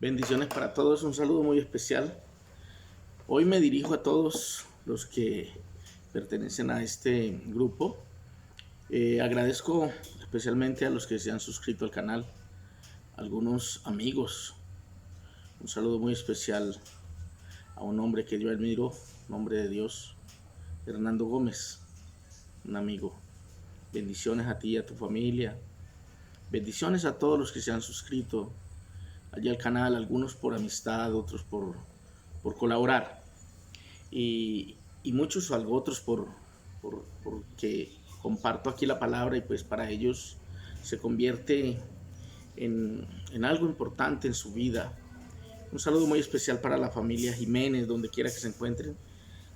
Bendiciones para todos, un saludo muy especial. Hoy me dirijo a todos los que pertenecen a este grupo. Agradezco especialmente a los que se han suscrito al canal, algunos amigos. Un saludo muy especial a un hombre que yo admiro, nombre de Dios, Hernando Gómez, un amigo. Bendiciones a ti y a tu familia. Bendiciones a todos los que se han suscrito allí al canal, algunos por amistad, otros por colaborar y muchos otros porque comparto aquí la palabra y pues para ellos se convierte en algo importante en su vida. Un saludo muy especial para la familia Jiménez, donde quiera que se encuentren.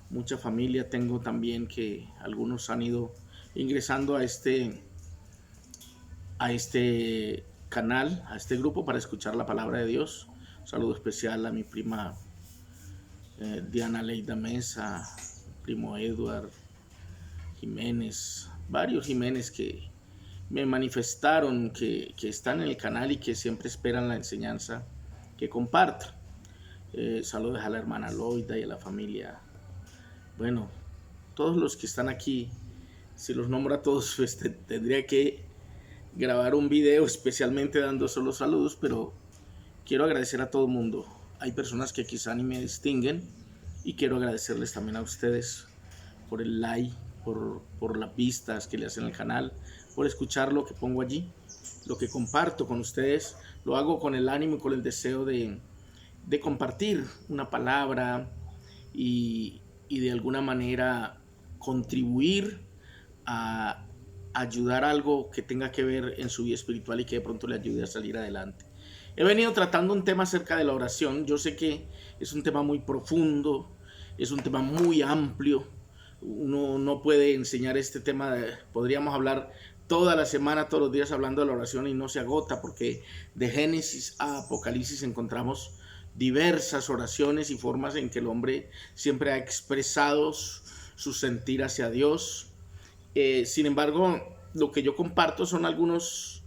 Mucha familia tengo también, que algunos han ido ingresando a este canal, a este grupo, para escuchar la palabra de Dios. Un saludo especial a mi prima Diana Leida Mesa, primo Edward Jiménez, varios Jiménez que me manifestaron que están en el canal y que siempre esperan la enseñanza que comparto. Saludos a la hermana Loida y a la familia. Bueno, todos los que están aquí, si los nombro a todos, pues tendría que grabar un video especialmente dando solo saludos, pero quiero agradecer a todo el mundo. Hay personas que quizá ni me distinguen y quiero agradecerles también a ustedes por el like, por las vistas que le hacen al canal, por escuchar lo que pongo allí, lo que comparto con ustedes. Lo hago con el ánimo y con el deseo de compartir una palabra y de alguna manera contribuir a ayudar algo que tenga que ver en su vida espiritual y que de pronto le ayude a salir adelante. He venido tratando un tema acerca de la oración. Yo sé que es un tema muy profundo, es un tema muy amplio. Uno no puede enseñar este tema, podríamos hablar toda la semana, todos los días hablando de la oración y no se agota, porque de Génesis a Apocalipsis encontramos diversas oraciones y formas en que el hombre siempre ha expresado su sentir hacia Dios. Sin embargo, lo que yo comparto son algunas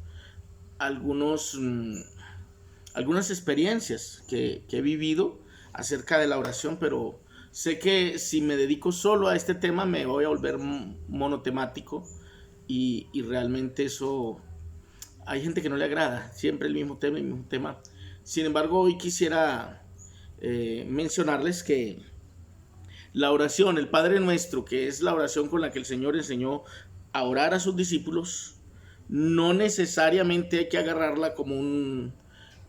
experiencias que he vivido acerca de la oración, pero sé que si me dedico solo a este tema me voy a volver monotemático y realmente eso hay gente que no le agrada, siempre el mismo tema. Sin embargo, hoy quisiera mencionarles que la oración, el Padre Nuestro, que es la oración con la que el Señor enseñó a orar a sus discípulos, no necesariamente hay que agarrarla como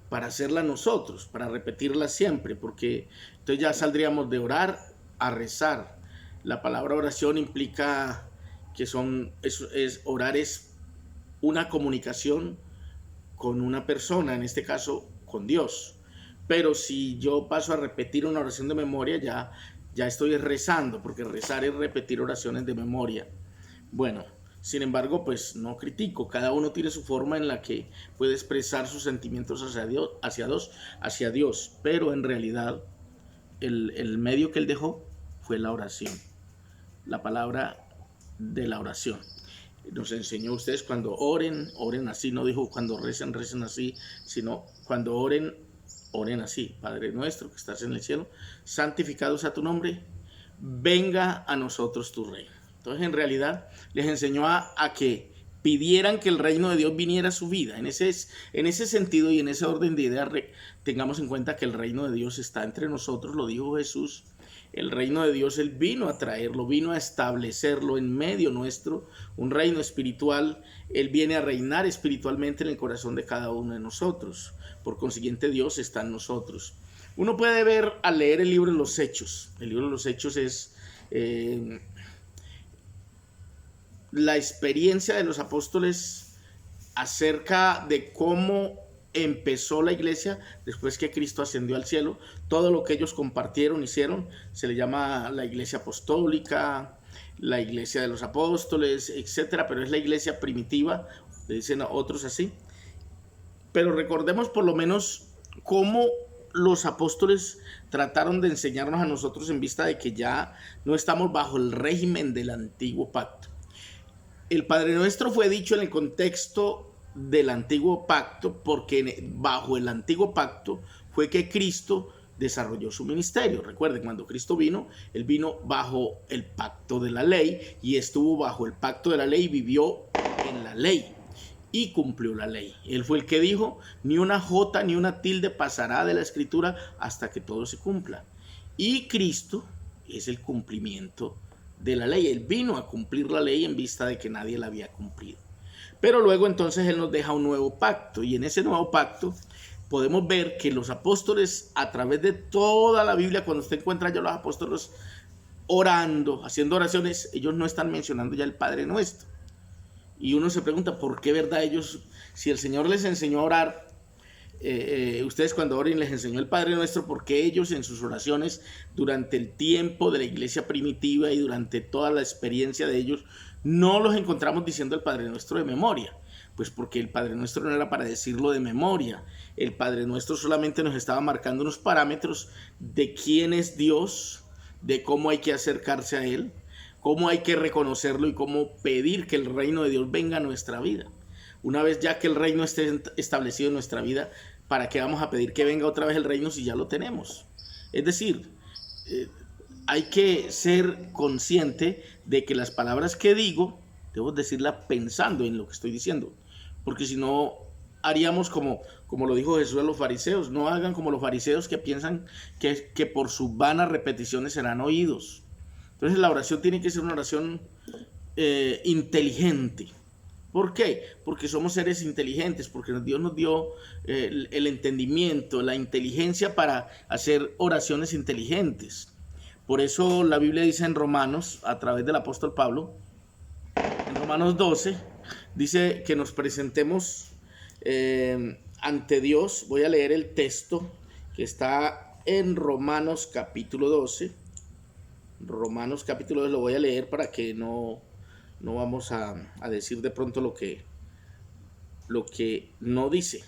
para hacerla nosotros, para repetirla siempre, porque entonces ya saldríamos de orar a rezar. La palabra oración implica que orar es una comunicación con una persona, en este caso con Dios. Pero si yo paso a repetir una oración de memoria, ya estoy rezando, porque rezar es repetir oraciones de memoria. Bueno, sin embargo, pues no critico. Cada uno tiene su forma en la que puede expresar sus sentimientos hacia Dios. Pero en realidad, el medio que él dejó fue la oración. La palabra de la oración. Nos enseñó a ustedes: cuando oren, oren así. No dijo cuando recen, recen así, sino cuando oren, oren así. Padre nuestro que estás en el cielo, santificado sea tu nombre, venga a nosotros tu reino. Entonces, en realidad, les enseñó a que pidieran que el reino de Dios viniera a su vida. En ese sentido y en ese orden de ideas, tengamos en cuenta que el reino de Dios está entre nosotros, lo dijo Jesús. El reino de Dios, Él vino a traerlo, vino a establecerlo en medio nuestro, un reino espiritual. Él viene a reinar espiritualmente en el corazón de cada uno de nosotros. Por consiguiente, Dios está en nosotros. Uno puede ver al leer el libro de los Hechos. El libro de los Hechos es la experiencia de los apóstoles acerca de cómo empezó la iglesia después que Cristo ascendió al cielo. Todo lo que ellos compartieron, hicieron, se le llama la iglesia apostólica, la iglesia de los apóstoles, etcétera, pero es la iglesia primitiva, le dicen a otros así. Pero recordemos por lo menos cómo los apóstoles trataron de enseñarnos a nosotros, en vista de que ya no estamos bajo el régimen del antiguo pacto. El Padre Nuestro fue dicho en el contexto del antiguo pacto, porque bajo el antiguo pacto fue que Cristo desarrolló su ministerio. Recuerden, cuando Cristo vino, él vino bajo el pacto de la ley y estuvo bajo el pacto de la ley y vivió en la ley y cumplió la ley. Él fue el que dijo, ni una jota ni una tilde pasará de la escritura hasta que todo se cumpla. Y Cristo es el cumplimiento de la ley. Él vino a cumplir la ley en vista de que nadie la había cumplido. Pero luego entonces él nos deja un nuevo pacto, y en ese nuevo pacto podemos ver que los apóstoles, a través de toda la Biblia, cuando usted encuentra ya los apóstoles orando, haciendo oraciones, ellos no están mencionando ya el Padre Nuestro. Y uno se pregunta, ¿por qué, verdad, ellos, si el Señor les enseñó a orar, ustedes cuando oren les enseñó el Padre Nuestro, ¿por qué ellos en sus oraciones durante el tiempo de la iglesia primitiva y durante toda la experiencia de ellos no los encontramos diciendo el Padre Nuestro de memoria? Pues porque el Padre Nuestro no era para decirlo de memoria. El Padre Nuestro solamente nos estaba marcando unos parámetros de quién es Dios, de cómo hay que acercarse a Él, cómo hay que reconocerlo y cómo pedir que el reino de Dios venga a nuestra vida. Una vez ya que el reino esté establecido en nuestra vida, ¿para qué vamos a pedir que venga otra vez el reino si ya lo tenemos? Es decir, hay que ser consciente de que las palabras que digo, debo decirlas pensando en lo que estoy diciendo, porque si no haríamos como lo dijo Jesús a los fariseos. No hagan como los fariseos que piensan que por sus vanas repeticiones serán oídos. Entonces la oración tiene que ser una oración inteligente. ¿Por qué? Porque somos seres inteligentes, porque Dios nos dio el entendimiento, la inteligencia para hacer oraciones inteligentes. Por eso la Biblia dice en Romanos, a través del apóstol Pablo, en Romanos 12, dice que nos presentemos ante Dios. Voy a leer el texto que está en Romanos capítulo 12. Romanos capítulo 12 lo voy a leer para que no vamos a decir de pronto lo que no dice.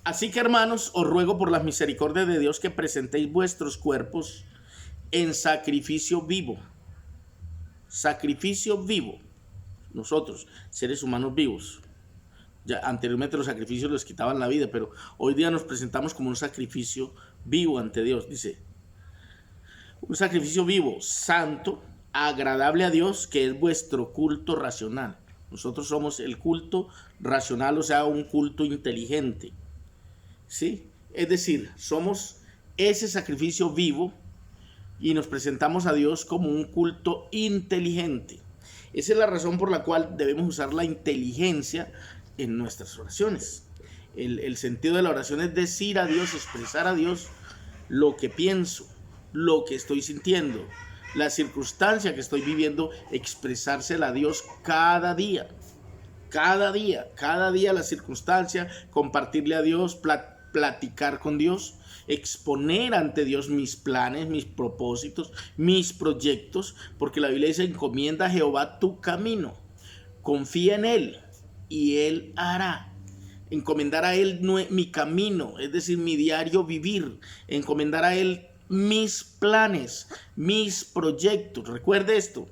Así que, hermanos, os ruego por las misericordias de Dios que presentéis vuestros cuerpos en sacrificio vivo. Sacrificio vivo. Nosotros, seres humanos vivos. Ya anteriormente los sacrificios les quitaban la vida, pero hoy día nos presentamos como un sacrificio vivo ante Dios. Dice, un sacrificio vivo, santo, agradable a Dios, que es vuestro culto racional. Nosotros somos el culto racional, o sea, un culto inteligente. ¿Sí? Es decir, somos ese sacrificio vivo y nos presentamos a Dios como un culto inteligente. Esa es la razón por la cual debemos usar la inteligencia en nuestras oraciones. El sentido de la oración es decir a Dios, expresar a Dios lo que pienso, lo que estoy sintiendo, la circunstancia que estoy viviendo, expresársela a Dios cada día. Cada día la circunstancia, compartirle a Dios, platicar con Dios, exponer ante Dios mis planes, mis propósitos, mis proyectos, porque la Biblia dice, encomienda a Jehová tu camino, confía en Él y Él hará. Encomendar a Él mi camino, es decir, mi diario vivir, encomendar a Él mis planes, mis proyectos. Recuerde esto.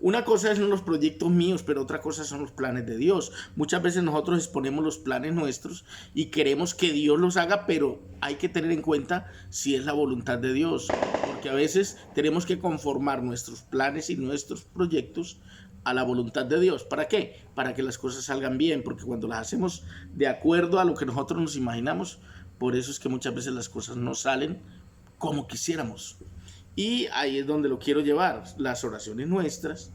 Una cosa son los proyectos míos, pero otra cosa son los planes de Dios. Muchas veces nosotros exponemos los planes nuestros y queremos que Dios los haga, pero hay que tener en cuenta si es la voluntad de Dios. Porque a veces tenemos que conformar nuestros planes y nuestros proyectos a la voluntad de Dios. ¿Para qué? Para que las cosas salgan bien, porque cuando las hacemos de acuerdo a lo que nosotros nos imaginamos, por eso es que muchas veces las cosas no salen como quisiéramos. Y ahí es donde lo quiero llevar. Las oraciones nuestras,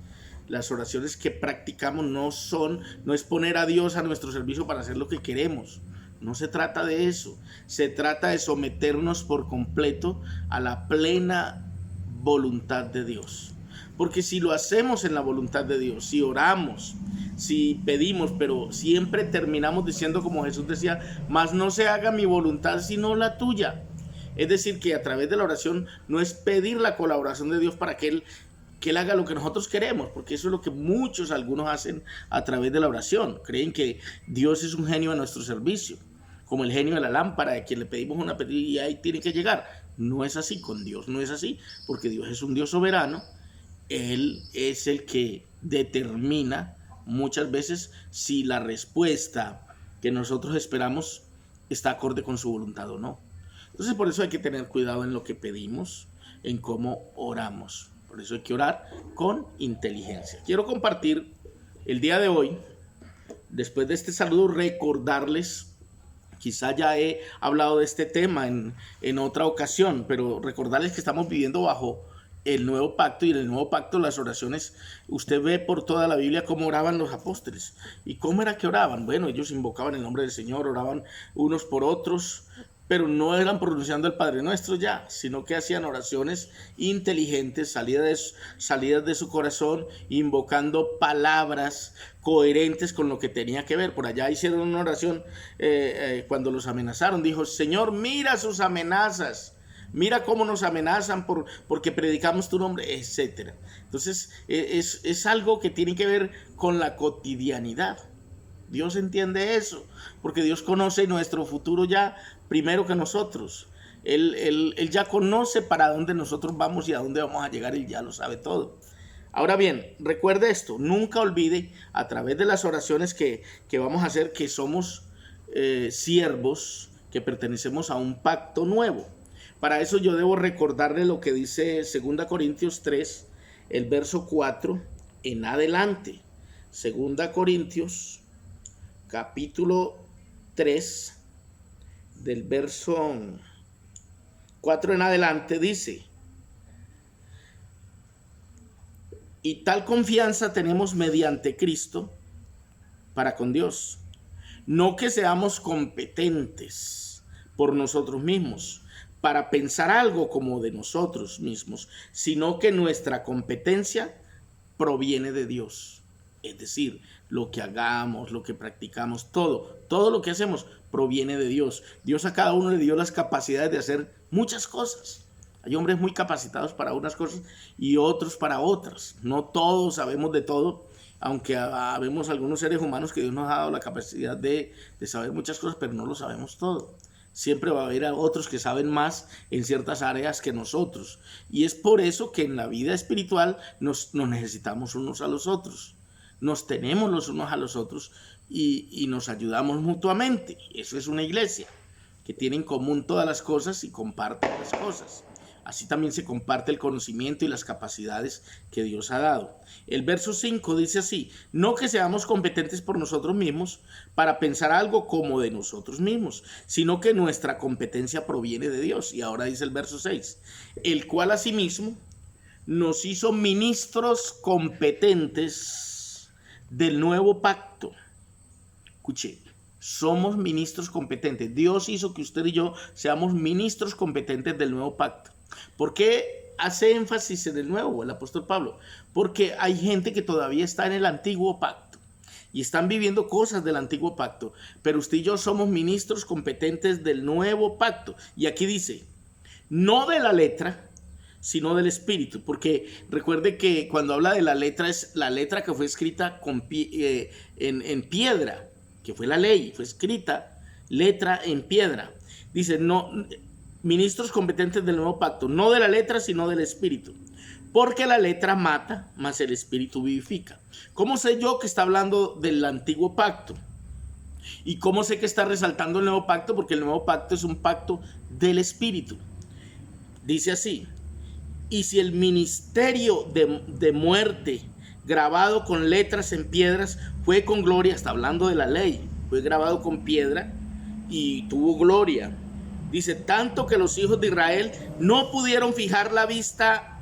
las oraciones que practicamos no es poner a Dios a nuestro servicio para hacer lo que queremos. No se trata de eso. Se trata de someternos por completo a la plena voluntad de Dios. Porque si lo hacemos en la voluntad de Dios, si oramos, si pedimos, pero siempre terminamos diciendo como Jesús decía, mas no se haga mi voluntad sino la tuya. Es decir, que a través de la oración no es pedir la colaboración de Dios para que Él haga lo que nosotros queremos, porque eso es lo que algunos hacen a través de la oración. Creen que Dios es un genio a nuestro servicio, como el genio de la lámpara, de quien le pedimos una petición y ahí tiene que llegar. No es así, con Dios no es así, porque Dios es un Dios soberano. Él es el que determina muchas veces si la respuesta que nosotros esperamos está acorde con su voluntad o no. Entonces por eso hay que tener cuidado en lo que pedimos, en cómo oramos. Por eso hay que orar con inteligencia. Quiero compartir el día de hoy, después de este saludo, recordarles, quizá ya he hablado de este tema en otra ocasión, pero recordarles que estamos viviendo bajo el nuevo pacto, y en el nuevo pacto las oraciones, usted ve por toda la Biblia cómo oraban los apóstoles. ¿Y cómo era que oraban? Bueno, ellos invocaban el nombre del Señor, oraban unos por otros, pero no eran pronunciando el Padre Nuestro ya, sino que hacían oraciones inteligentes, salidas de su corazón, invocando palabras coherentes con lo que tenía que ver. Por allá hicieron una oración cuando los amenazaron. Dijo: Señor, mira sus amenazas, mira cómo nos amenazan porque predicamos tu nombre, etc. Entonces es algo que tiene que ver con la cotidianidad. Dios entiende eso, porque Dios conoce nuestro futuro ya primero que nosotros. Él ya conoce para dónde nosotros vamos y a dónde vamos a llegar. Él ya lo sabe todo. Ahora bien, recuerde esto, nunca olvide a través de las oraciones que vamos a hacer que somos siervos, que pertenecemos a un pacto nuevo. Para eso yo debo recordarle lo que dice 2 Corintios 3, el verso 4 en adelante. 2 Corintios capítulo 3, del verso 4 en adelante, dice: y tal confianza tenemos mediante Cristo para con Dios, no que seamos competentes por nosotros mismos para pensar algo como de nosotros mismos, sino que nuestra competencia proviene de Dios. Es decir, lo que hagamos, lo que practicamos, todo lo que hacemos proviene de Dios. Dios a cada uno le dio las capacidades de hacer muchas cosas. Hay hombres muy capacitados para unas cosas y otros para otras. No todos sabemos de todo, aunque habemos algunos seres humanos que Dios nos ha dado la capacidad de saber muchas cosas, pero no lo sabemos todo. Siempre va a haber a otros que saben más en ciertas áreas que nosotros. Y es por eso que en la vida espiritual nos necesitamos unos a los otros. Nos tenemos los unos a los otros y nos ayudamos mutuamente. Eso es una iglesia que tiene en común todas las cosas y comparte las cosas. Así también se comparte el conocimiento y las capacidades que Dios ha dado. El verso 5 dice así: no que seamos competentes por nosotros mismos para pensar algo como de nosotros mismos, sino que nuestra competencia proviene de Dios. Y ahora dice el verso 6: el cual asimismo nos hizo ministros competentes del nuevo pacto. Escuche, somos ministros competentes. Dios hizo que usted y yo seamos ministros competentes del nuevo pacto. ¿Por qué hace énfasis en el nuevo el apóstol Pablo? Porque hay gente que todavía está en el antiguo pacto y están viviendo cosas del antiguo pacto, pero usted y yo somos ministros competentes del nuevo pacto. Y aquí dice, no de la letra, sino del espíritu, porque recuerde que cuando habla de la letra, es la letra que fue escrita en piedra, que fue la ley, fue escrita letra en piedra. Dice, no, ministros competentes del nuevo pacto, no de la letra, sino del espíritu, porque la letra mata, mas el espíritu vivifica. ¿Cómo sé yo que está hablando del antiguo pacto? ¿Y cómo sé que está resaltando el nuevo pacto? Porque el nuevo pacto es un pacto del espíritu. Dice así: y si el ministerio de muerte grabado con letras en piedras fue con gloria, está hablando de la ley, fue grabado con piedra y tuvo gloria. Dice, tanto que los hijos de Israel no pudieron fijar la vista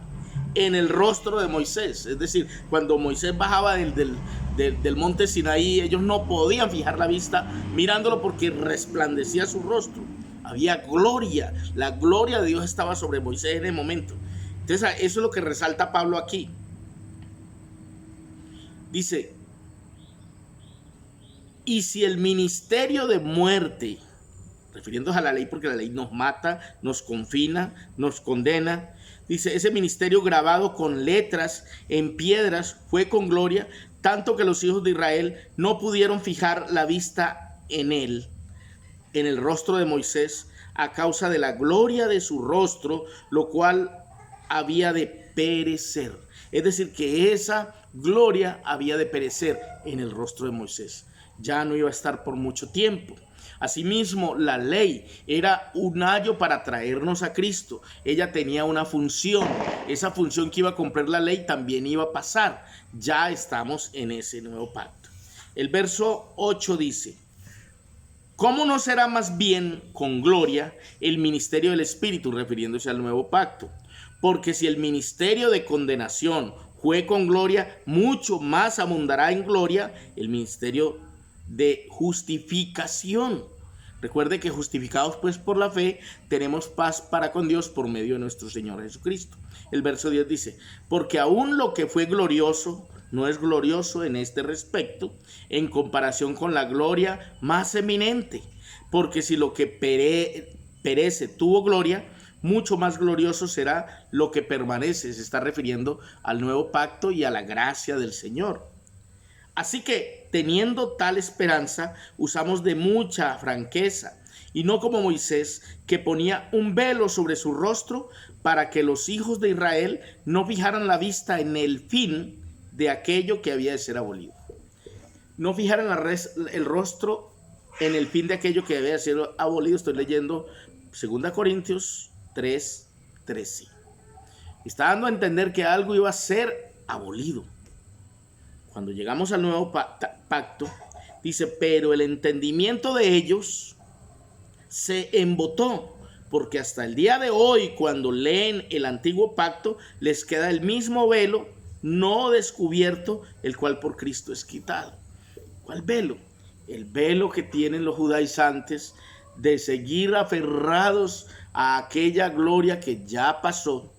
en el rostro de Moisés. Es decir, cuando Moisés bajaba del monte Sinaí, ellos no podían fijar la vista mirándolo porque resplandecía su rostro. Había gloria, la gloria de Dios estaba sobre Moisés en el momento. Entonces, eso es lo que resalta Pablo aquí. Dice, y si el ministerio de muerte, refiriéndose a la ley porque la ley nos mata, nos confina, nos condena, dice, ese ministerio grabado con letras en piedras fue con gloria, tanto que los hijos de Israel no pudieron fijar la vista en él, en el rostro de Moisés, a causa de la gloria de su rostro, lo cual había de perecer. Es decir, que esa gloria había de perecer en el rostro de Moisés. Ya no iba a estar por mucho tiempo. Asimismo, la ley era un ayo para traernos a Cristo. Ella tenía una función. Esa función que iba a cumplir la ley también iba a pasar. Ya estamos en ese nuevo pacto. El verso 8 dice: ¿cómo no será más bien con gloria el ministerio del Espíritu? Refiriéndose al nuevo pacto. Porque si el ministerio de condenación fue con gloria, mucho más abundará en gloria el ministerio de justificación. Recuerde que justificados pues por la fe, tenemos paz para con Dios por medio de nuestro Señor Jesucristo. El verso 10 dice: porque aún lo que fue glorioso no es glorioso en este respecto, en comparación con la gloria más eminente. Porque si lo que perece tuvo gloria, mucho más glorioso será lo que permanece. Se está refiriendo al nuevo pacto y a la gracia del Señor. Así que, teniendo tal esperanza, usamos de mucha franqueza, y no como Moisés, que ponía un velo sobre su rostro para que los hijos de Israel no fijaran la vista en el fin de aquello que había de ser abolido. No fijaran el rostro en el fin de aquello que había de ser abolido. Estoy leyendo 2 Corintios 3:13. Está dando a entender que algo iba a ser abolido. Cuando llegamos al nuevo pacto, dice: pero el entendimiento de ellos se embotó, porque hasta el día de hoy, cuando leen el antiguo pacto, les queda el mismo velo no descubierto, el cual por Cristo es quitado. ¿Cuál velo? El velo que tienen los judaizantes de seguir aferrados a aquella gloria que ya pasó,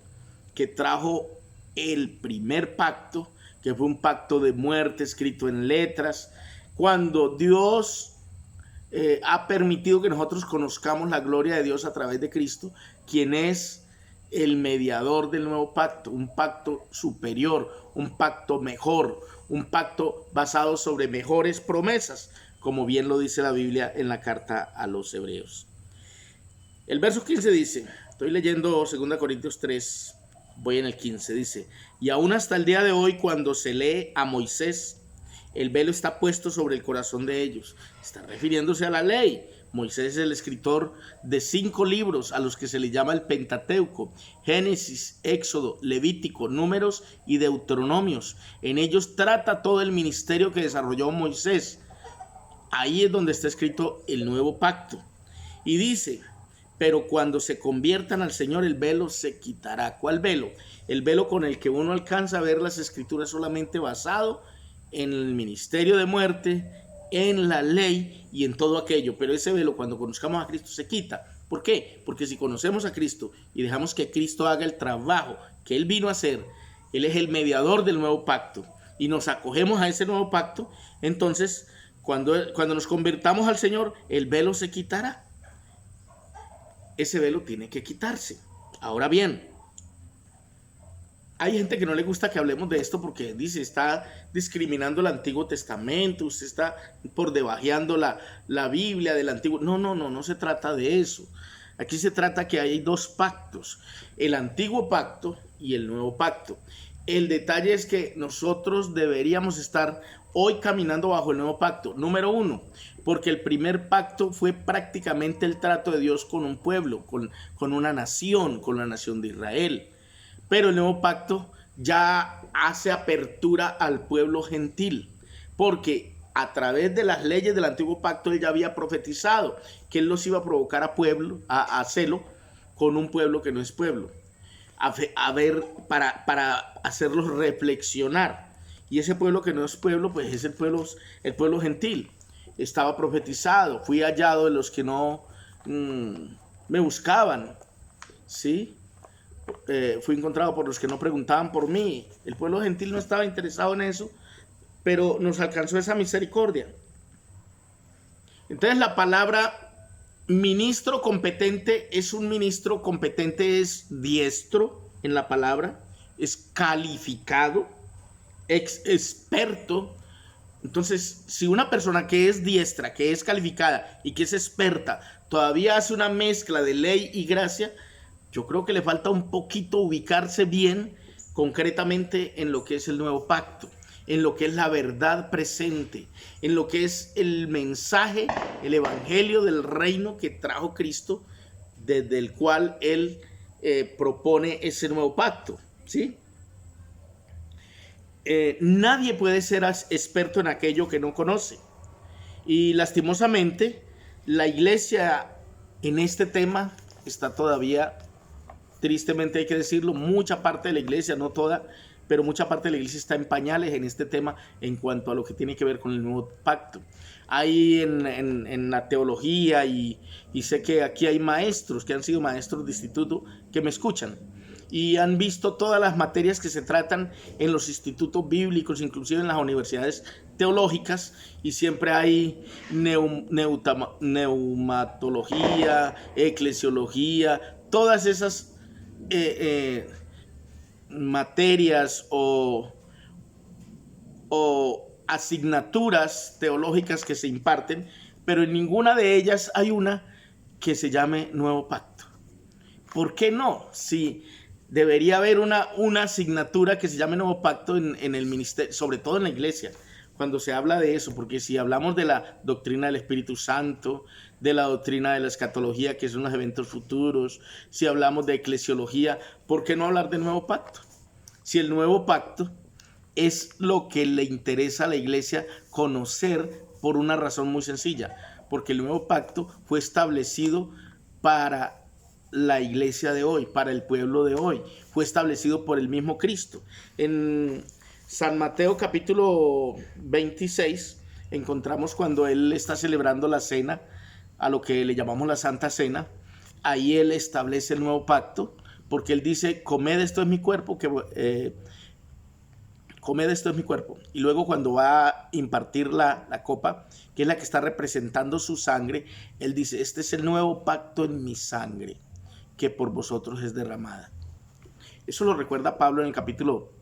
que trajo el primer pacto, que fue un pacto de muerte escrito en letras, cuando Dios ha permitido que nosotros conozcamos la gloria de Dios a través de Cristo, quien es el mediador del nuevo pacto, un pacto superior, un pacto mejor, un pacto basado sobre mejores promesas, como bien lo dice la Biblia en la carta a los Hebreos. El verso 15 dice, estoy leyendo 2 Corintios 3, voy en el 15, dice: y aún hasta el día de hoy, cuando se lee a Moisés, el velo está puesto sobre el corazón de ellos. Está refiriéndose a la ley. Moisés es el escritor de 5 libros a los que se le llama el Pentateuco: Génesis, Éxodo, Levítico, Números y Deuteronomios. En ellos trata todo el ministerio que desarrolló Moisés. Ahí es donde está escrito el nuevo pacto. Y dice: pero cuando se conviertan al Señor, el velo se quitará. ¿Cuál velo? El velo con el que uno alcanza a ver las escrituras solamente basado en el ministerio de muerte, en la ley y en todo aquello. Pero ese velo, cuando conozcamos a Cristo, se quita. ¿Por qué? Porque si conocemos a Cristo y dejamos que Cristo haga el trabajo que Él vino a hacer, Él es el mediador del nuevo pacto, y nos acogemos a ese nuevo pacto, entonces cuando nos convertamos al Señor, el velo se quitará. Ese velo tiene que quitarse. Ahora bien, hay gente que no le gusta que hablemos de esto porque dice: está discriminando el Antiguo Testamento, usted está por debajeando la Biblia del Antiguo. No se trata de eso. Aquí se trata que hay 2 pactos: el Antiguo Pacto y el Nuevo Pacto. El detalle es que nosotros deberíamos estar hoy caminando bajo el Nuevo Pacto. Número 1, porque el primer pacto fue prácticamente el trato de Dios con un pueblo, con una nación, con la nación de Israel. Pero el Nuevo Pacto ya hace apertura al pueblo gentil, porque a través de las leyes del Antiguo Pacto Él ya había profetizado que Él los iba a provocar a celo con un pueblo que no es pueblo, para hacerlos reflexionar. Y ese pueblo que no es pueblo, pues es el pueblo gentil. Estaba profetizado: fui hallado de los que no me buscaban, ¿sí? Fui encontrado por los que no preguntaban por mí. El pueblo gentil no estaba interesado en eso, pero nos alcanzó esa misericordia. Entonces la palabra ministro competente es un ministro competente, es diestro en la palabra, es calificado, experto. Entonces, si una persona que es diestra, que es calificada y que es experta, todavía hace una mezcla de ley y gracia, yo creo que le falta un poquito ubicarse bien concretamente en lo que es el nuevo pacto, en lo que es la verdad presente, en lo que es el mensaje, el evangelio del reino que trajo Cristo, desde el cual Él propone ese nuevo pacto, ¿sí? Nadie puede ser experto en aquello que no conoce. Y lastimosamente, la iglesia en este tema está todavía, tristemente hay que decirlo, mucha parte de la iglesia, no toda, pero mucha parte de la iglesia está en pañales en este tema en cuanto a lo que tiene que ver con el nuevo pacto. Hay en la teología y sé que aquí hay maestros que han sido maestros de instituto que me escuchan y han visto todas las materias que se tratan en los institutos bíblicos, inclusive en las universidades teológicas, y siempre hay neumatología, eclesiología, todas esas materias o asignaturas teológicas que se imparten, pero en ninguna de ellas hay una que se llame Nuevo Pacto. ¿Por qué no? Si debería haber una asignatura que se llame Nuevo Pacto en el ministerio, sobre todo en la iglesia, cuando se habla de eso, porque si hablamos de la doctrina del Espíritu Santo, de la doctrina de la escatología, que son los eventos futuros, si hablamos de eclesiología, ¿por qué no hablar del Nuevo Pacto? Si el Nuevo Pacto es lo que le interesa a la iglesia conocer por una razón muy sencilla, porque el Nuevo Pacto fue establecido para la iglesia de hoy, para el pueblo de hoy, fue establecido por el mismo Cristo. En San Mateo capítulo 26 encontramos cuando él está celebrando la cena, a lo que le llamamos la Santa Cena. Ahí él establece el nuevo pacto, porque él dice: comed, esto es mi cuerpo, comed, esto es mi cuerpo. Y luego cuando va a impartir la copa, que es la que está representando su sangre, él dice: este es el nuevo pacto en mi sangre, que por vosotros es derramada. Eso lo recuerda Pablo en el capítulo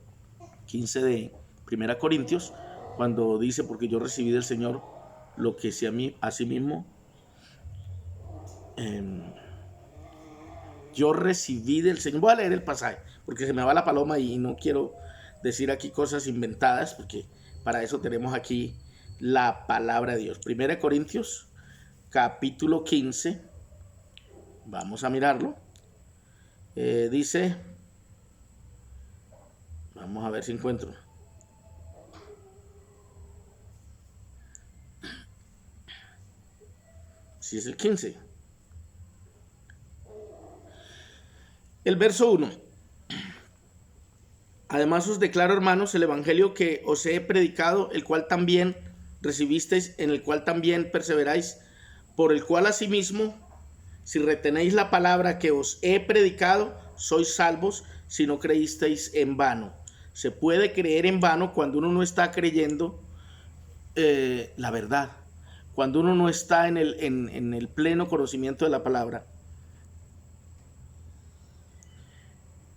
15 de 1 Corintios, cuando dice: porque yo recibí del Señor lo que a sí mismo yo recibí del Señor. Voy a leer el pasaje, porque se me va la paloma y no quiero decir aquí cosas inventadas, porque para eso tenemos aquí la palabra de Dios. 1 Corintios, capítulo 15. Vamos a mirarlo. Dice, vamos a ver si encuentro. Si es el 15. El verso 1. Además os declaro, hermanos, el evangelio que os he predicado, el cual también recibisteis, en el cual también perseveráis, por el cual asimismo, si retenéis la palabra que os he predicado, sois salvos, si no creísteis en vano. Se puede creer en vano cuando uno no está creyendo la verdad, cuando uno no está en el pleno conocimiento de la palabra.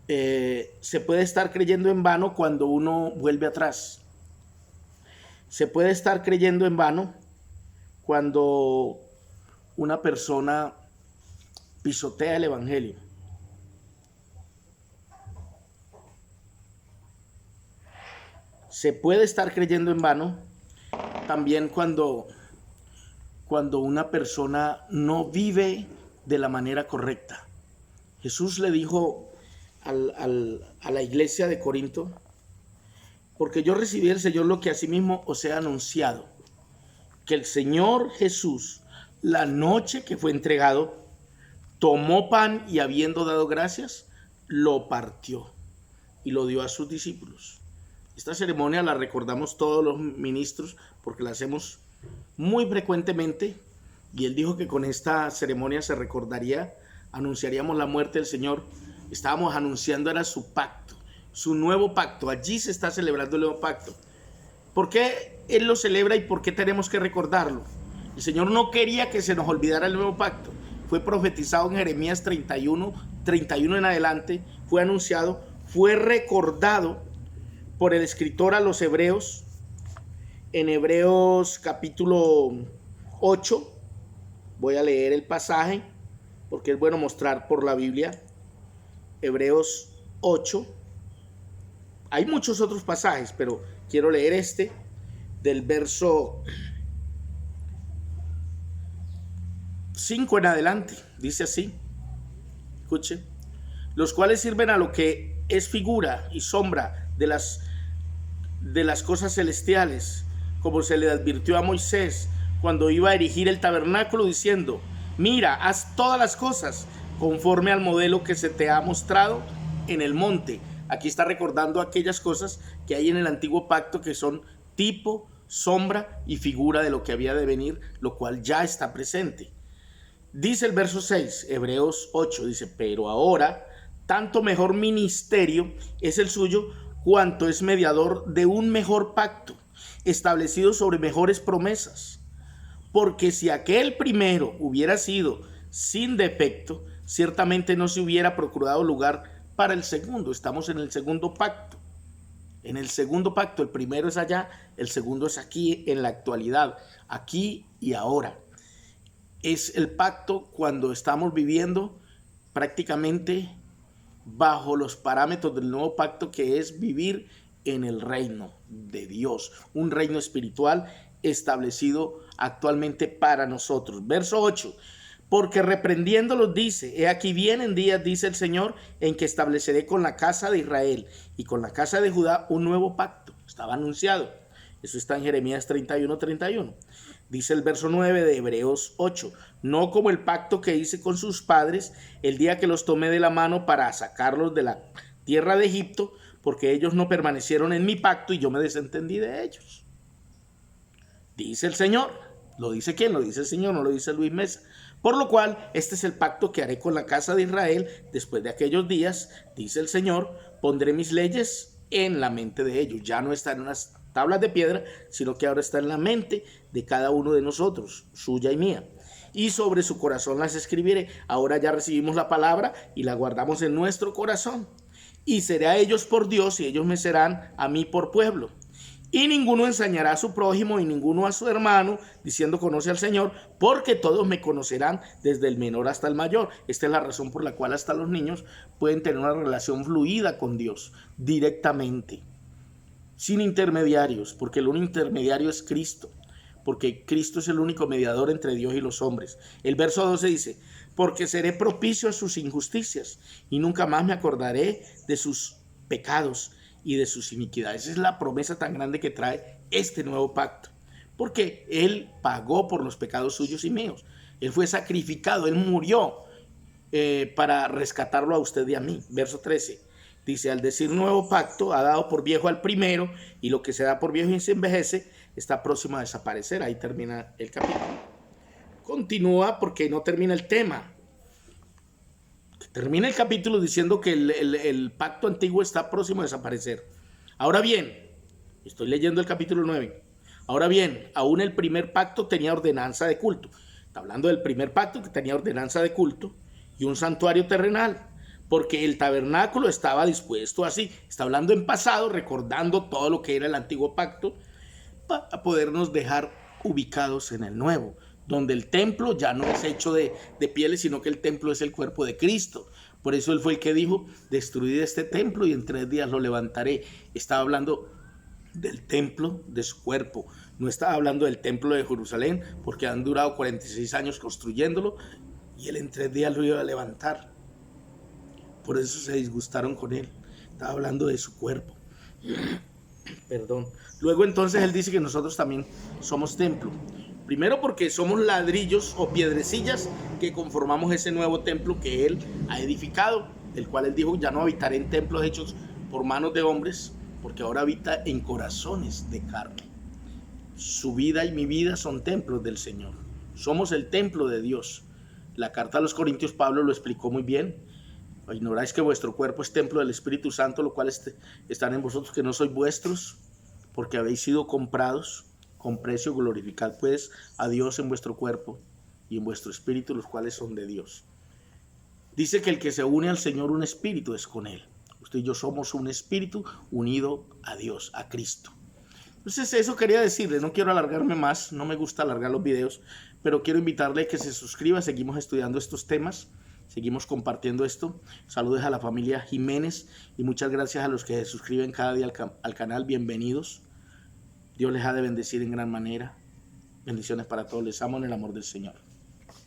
Se puede estar creyendo en vano cuando uno vuelve atrás. Se puede estar creyendo en vano cuando una persona pisotea el evangelio. Se puede estar creyendo en vano también cuando una persona no vive de la manera correcta. Jesús le dijo a la iglesia de Corinto: porque yo recibí del Señor lo que asimismo os he anunciado, que el Señor Jesús, la noche que fue entregado, tomó pan y, habiendo dado gracias, lo partió y lo dio a sus discípulos. Esta ceremonia la recordamos todos los ministros porque la hacemos muy frecuentemente, y él dijo que con esta ceremonia se recordaría, anunciaríamos la muerte del Señor. Estábamos anunciando, era su pacto, su nuevo pacto. Allí se está celebrando el nuevo pacto. ¿Por qué él lo celebra y por qué tenemos que recordarlo? El Señor no quería que se nos olvidara el nuevo pacto. Fue profetizado en Jeremías 31 en adelante, fue anunciado, fue recordado por el escritor a los Hebreos, en Hebreos capítulo 8. Voy a leer el pasaje porque es bueno mostrar por la Biblia. Hebreos 8, Hay muchos otros pasajes, pero quiero leer este del verso 5 en adelante. Dice así, escuche, los cuales sirven a lo que es figura y sombra de las cosas celestiales, como se le advirtió a Moisés cuando iba a erigir el tabernáculo, diciendo, mira, haz todas las cosas conforme al modelo que se te ha mostrado en el monte. Aquí está recordando aquellas cosas que hay en el antiguo pacto que son tipo, sombra y figura de lo que había de venir, lo cual ya está presente. Dice el verso 6, Hebreos 8, dice, pero ahora tanto mejor ministerio es el suyo cuanto es mediador de un mejor pacto, establecido sobre mejores promesas. Porque si aquel primero hubiera sido sin defecto, ciertamente no se hubiera procurado lugar para el segundo. Estamos en el segundo pacto. En el segundo pacto, el primero es allá, el segundo es aquí en la actualidad, aquí y ahora. Es el pacto cuando estamos viviendo prácticamente bajo los parámetros del nuevo pacto, que es vivir en el reino de Dios, un reino espiritual establecido actualmente para nosotros. Verso 8, porque reprendiéndolos dice, he aquí vienen días, dice el Señor, en que estableceré con la casa de Israel y con la casa de Judá un nuevo pacto. Estaba anunciado. Eso está en Jeremías 31:31. Dice el verso 9 de Hebreos 8, no como el pacto que hice con sus padres el día que los tomé de la mano para sacarlos de la tierra de Egipto, porque ellos no permanecieron en mi pacto y yo me desentendí de ellos. Dice el Señor. ¿Lo dice quién? Lo dice el Señor, no lo dice Luis Mesa. Por lo cual, este es el pacto que haré con la casa de Israel después de aquellos días, dice el Señor, pondré mis leyes en la mente de ellos. Ya no está en unas tablas de piedra, sino que ahora está en la mente de cada uno de nosotros, suya y mía. Y sobre su corazón las escribiré. Ahora ya recibimos la palabra y la guardamos en nuestro corazón. Y seré a ellos por Dios y ellos me serán a mí por pueblo. Y ninguno ensañará a su prójimo y ninguno a su hermano, diciendo conoce al Señor, porque todos me conocerán desde el menor hasta el mayor. Esta es la razón por la cual hasta los niños pueden tener una relación fluida con Dios directamente, sin intermediarios, porque el único intermediario es Cristo, porque Cristo es el único mediador entre Dios y los hombres. El verso 12 dice, porque seré propicio a sus injusticias y nunca más me acordaré de sus pecados y de sus iniquidades. Esa es la promesa tan grande que trae este nuevo pacto, porque Él pagó por los pecados suyos y míos. Él fue sacrificado, Él murió para rescatarlo a usted y a mí. Verso 13 dice, al decir nuevo pacto, ha dado por viejo al primero, y lo que se da por viejo y se envejece está próximo a desaparecer. Ahí termina el capítulo. Continúa porque no termina el tema. Termina el capítulo diciendo que el pacto antiguo está próximo a desaparecer. Ahora bien, estoy leyendo el capítulo 9. Ahora bien, aún el primer pacto tenía ordenanza de culto. Está hablando del primer pacto que tenía ordenanza de culto y un santuario terrenal, porque el tabernáculo estaba dispuesto así. Está hablando en pasado, recordando todo lo que era el antiguo pacto, para podernos dejar ubicados en el nuevo, donde el templo ya no es hecho de pieles, sino que el templo es el cuerpo de Cristo. Por eso Él fue el que dijo, destruid este templo y en 3 días lo levantaré. Estaba hablando del templo de su cuerpo, no estaba hablando del templo de Jerusalén, porque han durado 46 años construyéndolo y Él en 3 días lo iba a levantar. Por eso se disgustaron con Él. Estaba hablando de su cuerpo. Perdón. Luego entonces Él dice que nosotros también somos templo. Primero porque somos ladrillos o piedrecillas que conformamos ese nuevo templo que Él ha edificado, del cual Él dijo, ya no habitaré en templos hechos por manos de hombres, porque ahora habita en corazones de carne. Su vida y mi vida son templos del Señor. Somos el templo de Dios. La carta a los Corintios, Pablo lo explicó muy bien. Ignoráis que vuestro cuerpo es templo del Espíritu Santo, lo cual están en vosotros, que no sois vuestros, porque habéis sido comprados con precio. Glorificad pues a Dios en vuestro cuerpo y en vuestro espíritu, los cuales son de Dios. Dice que el que se une al Señor, un espíritu es con Él. Usted y yo somos un espíritu unido a Dios, a Cristo. Entonces eso quería decirle, no quiero alargarme más, no me gusta alargar los videos, pero quiero invitarle a que se suscriba. Seguimos estudiando estos temas, seguimos compartiendo esto. Saludos a la familia Jiménez y muchas gracias a los que se suscriben cada día al canal. Bienvenidos. Dios les ha de bendecir en gran manera. Bendiciones para todos. Les amo en el amor del Señor.